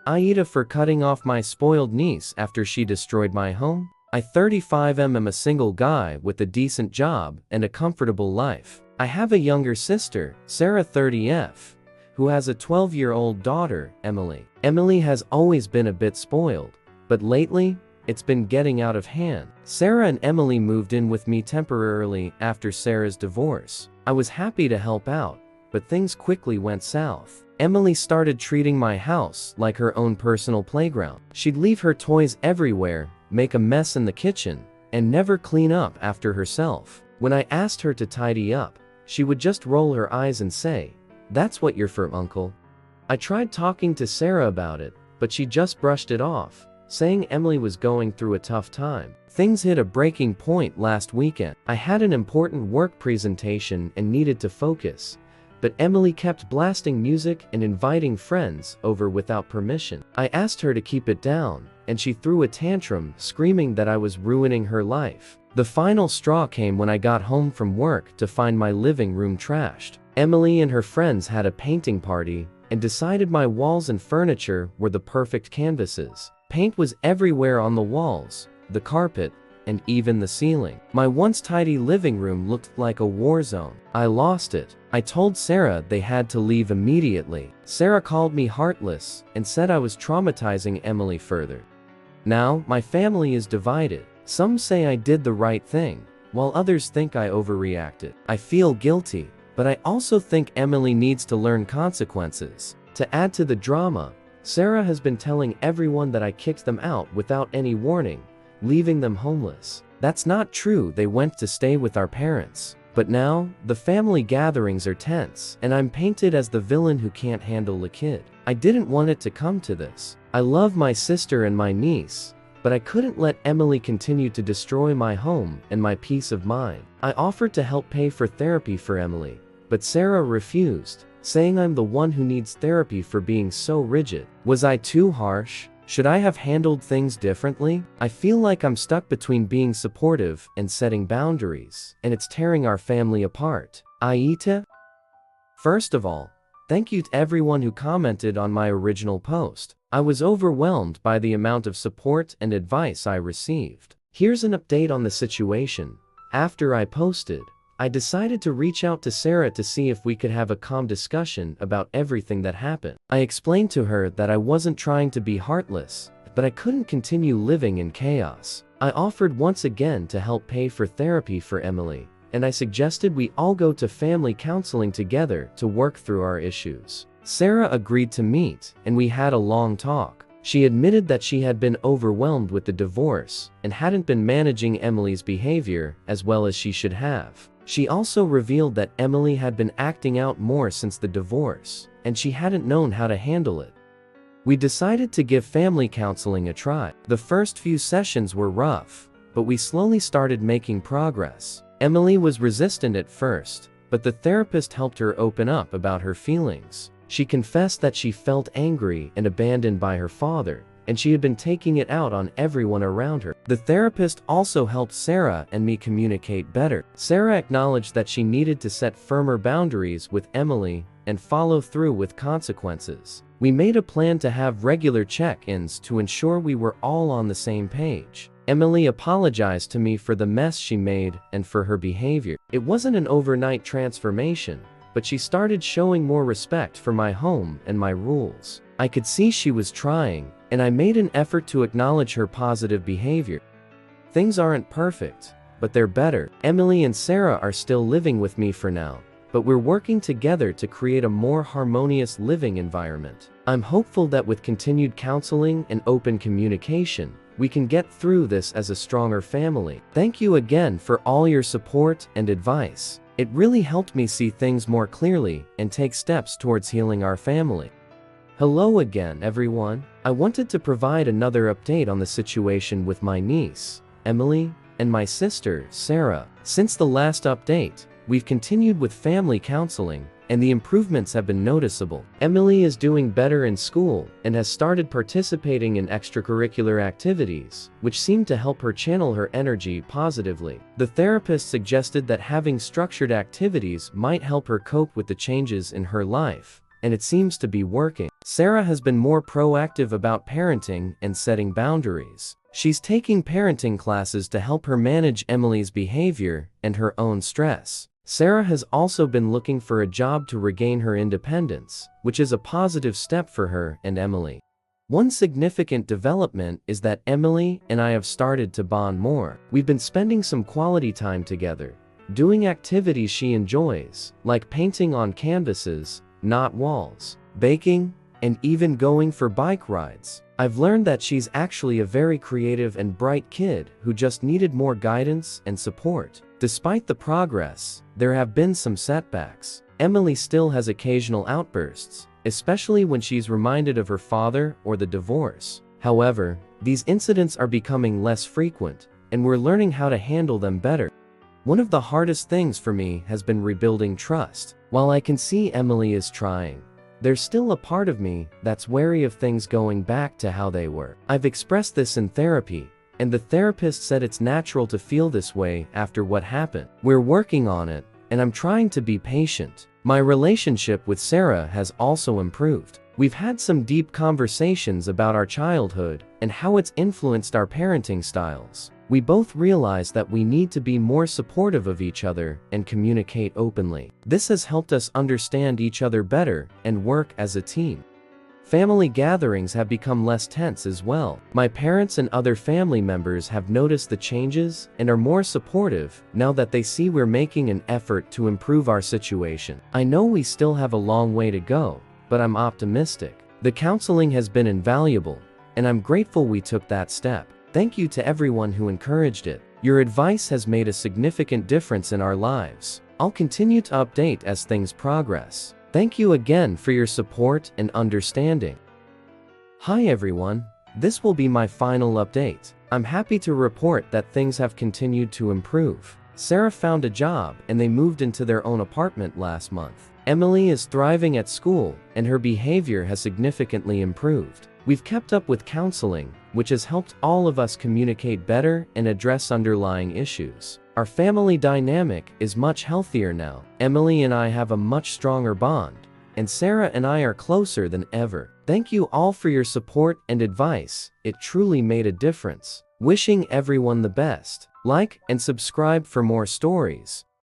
AITA for cutting off my spoiled niece after she destroyed my home? I 35 am a single guy with a decent job and a comfortable life. I have a younger sister, Sarah 30F, who has a 12-year-old daughter, Emily. Emily has always been a bit spoiled, but lately, it's been getting out of hand. Sarah and Emily moved in with me temporarily after Sarah's divorce. I was happy to help out, but things quickly went south. Emily started treating my house like her own personal playground. She'd leave her toys everywhere, make a mess in the kitchen, and never clean up after herself. When I asked her to tidy up, she would just roll her eyes and say, "That's what you're for, Uncle." I tried talking to Sarah about it, but she just brushed it off, saying Emily was going through a tough time. Things hit a breaking point last weekend. I had an important work presentation and needed to focus, but Emily kept blasting music and inviting friends over without permission. I asked her to keep it down, and she threw a tantrum, screaming that I was ruining her life. The final straw came when I got home from work to find my living room trashed. Emily and her friends had a painting party and decided my walls and furniture were the perfect canvases. Paint was everywhere on the walls, the carpet, and even the ceiling. My once tidy living room looked like a war zone. I lost it. I told Sarah they had to leave immediately. Sarah called me heartless and said I was traumatizing Emily further. Now, my family is divided. Some say I did the right thing, while others think I overreacted. I feel guilty, but I also think Emily needs to learn consequences. To add to the drama, Sarah has been telling everyone that I kicked them out without any warning, leaving them homeless. That's not true, they went to stay with our parents. But now, the family gatherings are tense, and I'm painted as the villain who can't handle a kid. I didn't want it to come to this. I love my sister and my niece, but I couldn't let Emily continue to destroy my home and my peace of mind. I offered to help pay for therapy for Emily, but Sarah refused, saying I'm the one who needs therapy for being so rigid. Was I too harsh? Should I have handled things differently? I feel like I'm stuck between being supportive and setting boundaries, and it's tearing our family apart. AITA? First of all, thank you to everyone who commented on my original post. I was overwhelmed by the amount of support and advice I received. Here's an update on the situation. After I posted, I decided to reach out to Sarah to see if we could have a calm discussion about everything that happened. I explained to her that I wasn't trying to be heartless, but I couldn't continue living in chaos. I offered once again to help pay for therapy for Emily, and I suggested we all go to family counseling together to work through our issues. Sarah agreed to meet, and we had a long talk. She admitted that she had been overwhelmed with the divorce and hadn't been managing Emily's behavior as well as she should have. She also revealed that Emily had been acting out more since the divorce, and she hadn't known how to handle it. We decided to give family counseling a try. The first few sessions were rough, but we slowly started making progress. Emily was resistant at first, but the therapist helped her open up about her feelings. She confessed that she felt angry and abandoned by her father, and she had been taking it out on everyone around her. The therapist also helped Sarah and me communicate better. Sarah acknowledged that she needed to set firmer boundaries with Emily and follow through with consequences. We made a plan to have regular check-ins to ensure we were all on the same page. Emily apologized to me for the mess she made and for her behavior. It wasn't an overnight transformation, but she started showing more respect for my home and my rules. I could see she was trying, and I made an effort to acknowledge her positive behavior. Things aren't perfect, but they're better. Emily and Sarah are still living with me for now, but we're working together to create a more harmonious living environment. I'm hopeful that with continued counseling and open communication, we can get through this as a stronger family. Thank you again for all your support and advice. It really helped me see things more clearly and take steps towards healing our family. Hello again, everyone. I wanted to provide another update on the situation with my niece, Emily, and my sister, Sarah. Since the last update, we've continued with family counseling, and the improvements have been noticeable. Emily is doing better in school and has started participating in extracurricular activities, which seem to help her channel her energy positively. The therapist suggested that having structured activities might help her cope with the changes in her life, and it seems to be working. Sarah has been more proactive about parenting and setting boundaries. She's taking parenting classes to help her manage Emily's behavior and her own stress. Sarah has also been looking for a job to regain her independence, which is a positive step for her and Emily. One significant development is that Emily and I have started to bond more. We've been spending some quality time together, doing activities she enjoys, like painting on canvases, not walls, baking, and even going for bike rides. I've learned that she's actually a very creative and bright kid who just needed more guidance and support. Despite the progress, there have been some setbacks. Emily still has occasional outbursts, especially when she's reminded of her father or the divorce. However, these incidents are becoming less frequent, and we're learning how to handle them better. One of the hardest things for me has been rebuilding trust. While I can see Emily is trying, there's still a part of me that's wary of things going back to how they were. I've expressed this in therapy, and the therapist said it's natural to feel this way after what happened. We're working on it, and I'm trying to be patient. My relationship with Sarah has also improved. We've had some deep conversations about our childhood and how it's influenced our parenting styles. We both realize that we need to be more supportive of each other and communicate openly. This has helped us understand each other better and work as a team. Family gatherings have become less tense as well. My parents and other family members have noticed the changes and are more supportive now that they see we're making an effort to improve our situation. I know we still have a long way to go, but I'm optimistic. The counseling has been invaluable, and I'm grateful we took that step. Thank you to everyone who encouraged it. Your advice has made a significant difference in our lives. I'll continue to update as things progress. Thank you again for your support and understanding. Hi everyone, this will be my final update. I'm happy to report that things have continued to improve. Sarah found a job and they moved into their own apartment last month. Emily is thriving at school and her behavior has significantly improved. We've kept up with counseling, which has helped all of us communicate better and address underlying issues. Our family dynamic is much healthier now. Emily and I have a much stronger bond, and Sarah and I are closer than ever. Thank you all for your support and advice. It truly made a difference. Wishing everyone the best. Like and subscribe for more stories.